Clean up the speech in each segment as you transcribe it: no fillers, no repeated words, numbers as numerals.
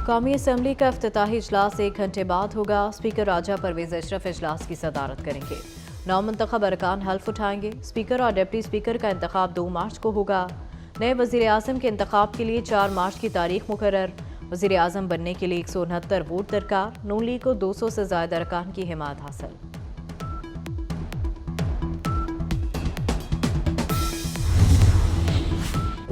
कौमी असम्बली का इफ्तिताही इजलास 1 घंटे बाद होगा। स्पीकर राजा परवेज अशरफ इजलास की सदारत करेंगे। 9 मुंतखब अरकान हल्फ उठाएंगे। स्पीकर और डिप्टी स्पीकर का इंतखाब 2 मार्च को होगा। नए वजीर आजम के इंतखाब के लिए 4 मार्च की तारीख मुकर्रर। वजीर आजम बनने के लिए 169 वोट दरकार। नून लीग को 200 से ज्यादा अरकान की हिमायत हासिल।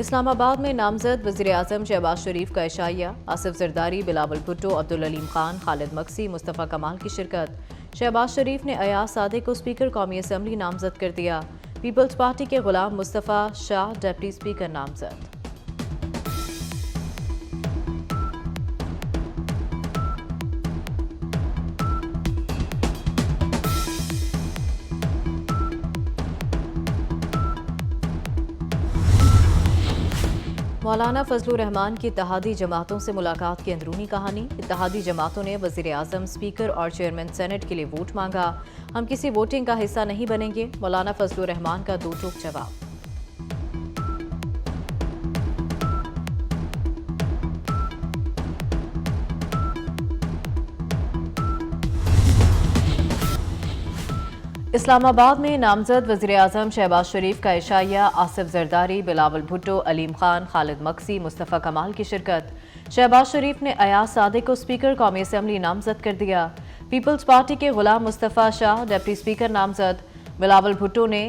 इस्लामाबाद में नामजद वज़ीर आज़म शहबाज शरीफ का इशाइया। आसिफ जरदारी, बिलावल भुट्टो, अब्दुल अलीम खान, खालिद मक्सी, मुस्तफ़ा कमाल की शिरकत। शहबाज शरीफ ने अयाज सादिक को स्पीकर कौमी असम्बली नामजद कर दिया। पीपल्स पार्टी के गुलाम मुस्तफ़ा शाह डिप्टी स्पीकर नामजद। मौलाना फजलुर रहमान की इत्तेहादी जमातों से मुलाकात की अंदरूनी कहानी। इत्तेहादी जमातों ने वज़ीर आज़म, स्पीकर और चेयरमैन सेनेट के लिए वोट मांगा। हम किसी वोटिंग का हिस्सा नहीं बनेंगे, मौलाना फजलुर रहमान का दो टूक जवाब। इस्लामाबाद में नामजद वज़ीर आज़म शहबाज शरीफ का इशाइया। आसिफ जरदारी, बिलावल भुट्टो, अलीम खान, खालिद मक्सी, मुस्तफ़ा कमाल की शिरकत। शहबाज शरीफ ने अयाज सादिक को स्पीकर कौमी असम्बली नामजद कर दिया। पीपल्स पार्टी के गुलाम मुस्तफ़ा शाह डिप्टी स्पीकर नामजद। बिलावल भुट्टो ने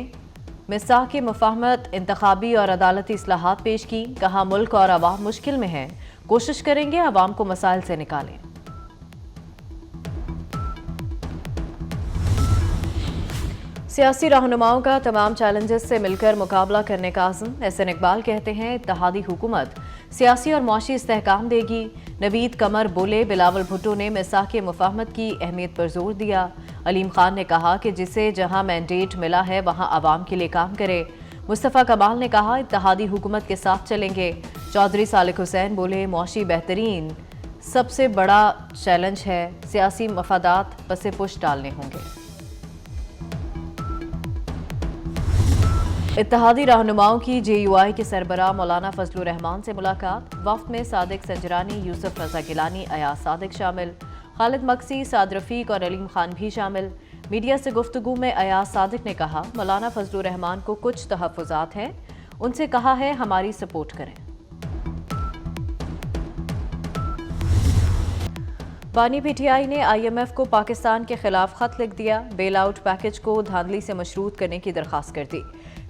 मिसाक की मुफाहमत, इंतखाबी और अदालती इस्लाहात पेश की। कहा मुल्क और अवाम मुश्किल में है, कोशिश करेंगे अवाम को मसाइल से निकालें। सियासी रहनुमाओं का तमाम चैलेंजेस से मिलकर मुकाबला करने का आज़म। एहसन इकबाल कहते हैं इत्तेहादी हुकूमत सियासी और मुआशी इस्तेहकाम देगी। नवीद कमर बोले बिलावल भुट्टो ने मिसाक मुफाहमत की अहमियत पर जोर दिया। अलीम खान ने कहा कि जिसे जहां मैंडेट मिला है वहां आवाम के लिए काम करे। मुस्तफ़ा कमाल ने कहा इत्तेहादी हुकूमत के साथ चलेंगे। चौधरी सालिक हुसैन बोले मुआशी बेहतरीन सबसे बड़ा चैलेंज है, सियासी मफादात पसे पुश डालने होंगे। इत्तेहादी रहनुमाओं की JUI के सरबराह मौलाना फजलुर रहमान से मुलाकात। वफ्द में सादिक संजरानी, यूसुफ रजा गिलानी, अयाज सादिक शामिल। खालिद मक्सी, साद रफीक और अलीम खान भी शामिल। मीडिया से गुफ्तगू में अयाज सादिक ने कहा मौलाना फजलुर रहमान को कुछ तहफ़्फ़ुज़ात हैं, उनसे कहा है हमारी सपोर्ट करें। बानी PTI ने IMF को पाकिस्तान के खिलाफ खत लिख दिया। बेल आउट पैकेज को धांधली से मशरूत करने की दरख्वास्त कर दी।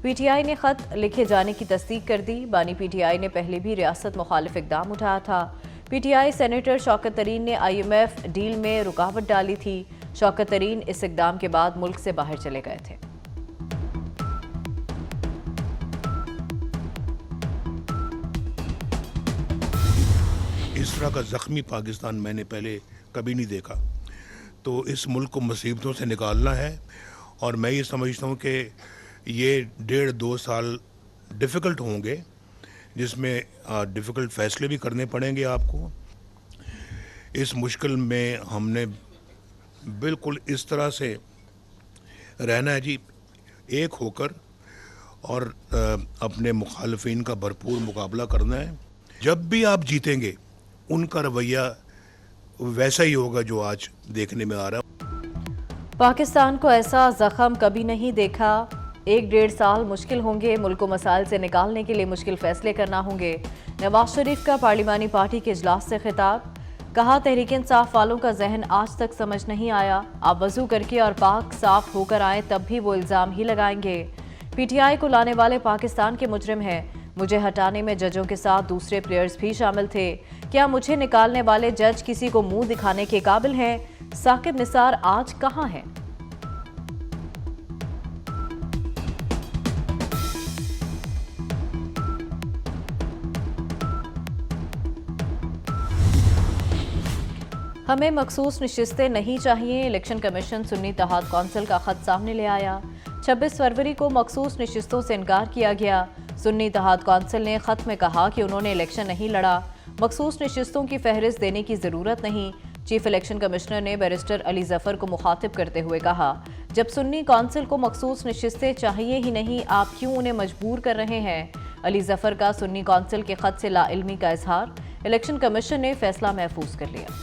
PTI ने खत लिखे जाने की तस्दीक कर दी। बानी PTI ने पहले भी रियासत मुखालिफ इकदाम उठाया था। PTI सेनेटर शौकत तरीन ने IMF डील में रुकावट डाली थी। शौकत तरीन इस इकदाम के बाद मुल्क से बाहर चले गए थे। इस तरह का ज़ख्मी पाकिस्तान मैंने पहले कभी नहीं देखा। तो इस मुल्क को मुसीबतों से निकालना है और मैं ये समझता हूँ कि ये 1.5-2 साल डिफ़िकल्ट होंगे, जिसमें डिफ़िकल्ट फ़ैसले भी करने पड़ेंगे आपको। इस मुश्किल में हमने बिल्कुल इस तरह से रहना है जी, एक होकर, और अपने मुखालफिन का भरपूर मुकाबला करना है। जब भी आप जीतेंगे उनका रवैया वैसा ही होगा जो आज देखने में आ रहा है। पाकिस्तान को ऐसा जख्म कभी नहीं देखा। 1-1.5 साल मुश्किल होंगे, मुल्क को मसाइल से निकालने के लिए मुश्किल फैसले करना होंगे। नवाज शरीफ का पार्लिमानी पार्टी के इजलास से खिताब। कहा तहरीक इंसाफ वालों का जहन आज तक समझ नहीं आया। आप वजू करके और पाक साफ होकर आए तब भी वो इल्ज़ाम ही लगाएंगे। PTI को लाने वाले पाकिस्तान के मुजरिम हैं। मुझे हटाने में जजों के साथ दूसरे प्लेयर्स भी शामिल थे। क्या मुझे निकालने वाले जज किसी को मुंह दिखाने के काबिल हैं? साकिब निसार आज कहां हैं? हमें मखसूस नशिस्तें नहीं चाहिए। इलेक्शन कमीशन सुन्नी इत्तेहाद कौंसिल का खत सामने ले आया। 26 फरवरी को मखसूस नशिस्तों से इनकार किया गया। सुन्नी इत्तेहाद कौंसिल ने खत में कहा कि उन्होंने इलेक्शन नहीं लड़ा, मखसूस नशिस्तों की फहरिस्त देने की जरूरत नहीं। चीफ इलेक्शन कमिश्नर ने बैरिस्टर अली जफर को मुखातिब करते हुए कहा, जब सुन्नी कौंसिल को मखसूस नशिस्तें चाहिए ही नहीं, आप क्यों उन्हें मजबूर कर रहे हैं? अली जफर का सुन्नी कौंसिल के खत से लाइल्मी का इजहार। इलेक्शन कमीशन ने फैसला महफूज कर लिया।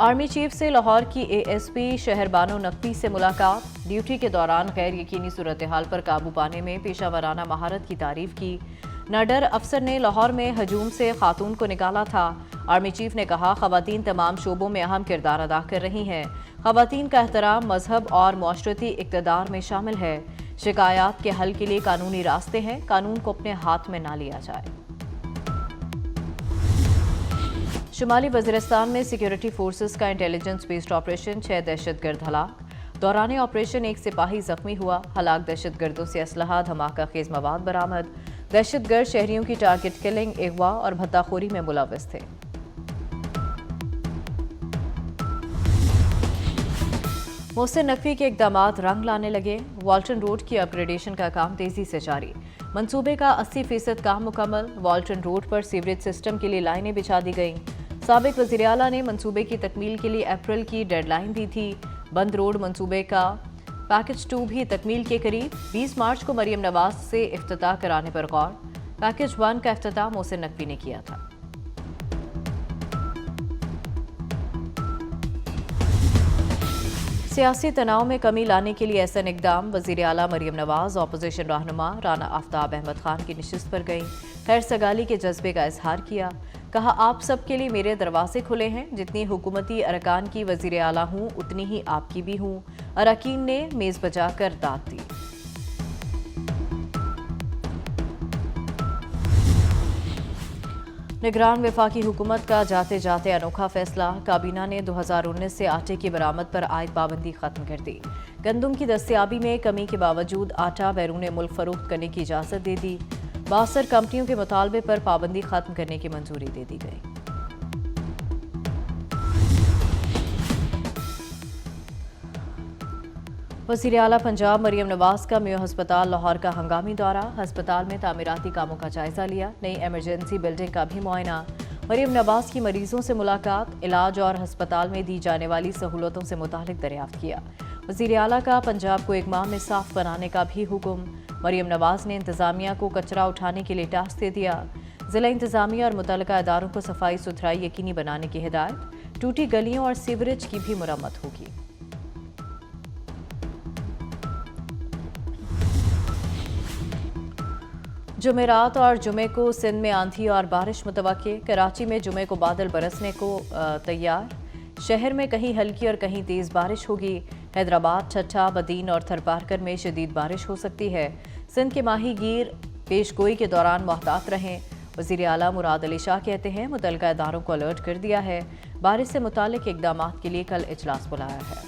आर्मी चीफ से लाहौर की एएसपी शहर बानो नकवी से मुलाकात। ड्यूटी के दौरान गैर यकीनी सूरत हाल पर काबू पाने में पेशावराना महारत की तारीफ की। नाडर अफसर ने लाहौर में हजूम से खातून को निकाला था। आर्मी चीफ ने कहा, खवातीन तमाम शोबों में अहम किरदार अदा कर रही हैं। खवातीन का एहतराम मजहब और माशरती इक़्तिदार में शामिल है। शिकायत के हल के लिए कानूनी रास्ते हैं, कानून को अपने हाथ में ना लिया जाए। शुमाली वज़ीरिस्तान में सिक्योरिटी फोर्सेस का इंटेलिजेंस बेस्ड ऑपरेशन, 6 दहशतगर्द हलाक। दौरान ऑपरेशन एक सिपाही जख्मी हुआ। हलाक दहशतगर्दों से असलहा, धमाका खेज मवाद बरामद। दहशतगर्द शहरियों की टारगेट किलिंग, अगवा और भत्ताखोरी में मुलव्वस थे। मोहसिन नकवी के इक़दामात रंग लाने लगे। वाल्टन रोड की अपग्रेडेशन का काम तेजी से जारी। मंसूबे का 80% काम मुकम्मल। वाल्टन रोड पर सीवरेज सिस्टम के लिए लाइनें बिछा दी गईं। साबिक वज़ीर आला ने मंसूबे की तकमील के लिए अप्रैल की डेडलाइन दी थी। बंद रोड मंसूबे का पैकेज 2 भी तकमील के करीब। 20 मार्च को मरियम नवाज से इफ्तिताह कराने पर गौर। पैकेज 1 का इफ्तिताह मोहसिन नकवी ने किया था। सियासी तनाव में कमी लाने के लिए ऐसा इक़दाम। वज़ीर आला मरियम नवाज अपोजिशन रहनुमा राना आफ्ताब अहमद खान की नशिस्त पर गईं। खैर सगाली के जज्बे का इजहार किया। कहा, आप सब के लिए मेरे दरवाजे खुले हैं। जितनी हुकूमती अरकान की वज़ीर आला हूँ, उतनी ही आपकी भी हूँ। अरकान ने मेज़ बजाकर दाद दी। निगरान वफाकी हुकूमत का जाते जाते अनोखा फैसला। काबीना ने 2019 से आटे की बरामद पर आयद पाबंदी खत्म कर दी। गंदम की दस्तयाबी में कमी के बावजूद आटा बैरून मुल्क फरोख्त करने की इजाज़त दे दी। 62 कंपनियों के मुतालबे पर पाबंदी खत्म करने की मंजूरी दे दी गई। वज़ीर आला पंजाब मरियम नवाज का मेयो हस्पताल लाहौर का हंगामी दौरा। हस्पताल में तामीराती कामों का जायजा लिया। नई एमरजेंसी बिल्डिंग का भी मुआयना। मरियम नवाज की मरीजों से मुलाकात। इलाज और हस्पताल में दी जाने वाली सहूलतों से मुतालिक दरियाफ्त किया। वज़ीर आला का पंजाब को एक माह में साफ बनाने का भी हुक्म। मरियम नवाज ने इंतजामिया को कचरा उठाने के लिए टास्क दे दिया। जिला इंतजामिया और मुतल्लिका इदारों को सफाई सुथराई यकीनी बनाने की हिदायत। टूटी गलियों और सीवरेज की भी मुरम्मत होगी। जुमेरात और जुमे को सिंध में आंधी और बारिश मुतवक्के। कराची में जुमे को बादल बरसने को तैयार। शहर में कहीं हल्की और कहीं तेज़ बारिश होगी। हैदराबाद, ठट्ठा, बदीन और थरपारकर में शदीद बारिश हो सकती है। सिंध के माहीगीर पेशगोई के दौरान मोहतात रहें। वज़ीर आला मुराद अली शाह कहते हैं, मुतल्लिका इदारों को अलर्ट कर दिया है। बारिश से मुताल्लिक इक़दामात के लिए कल इजलास बुलाया है।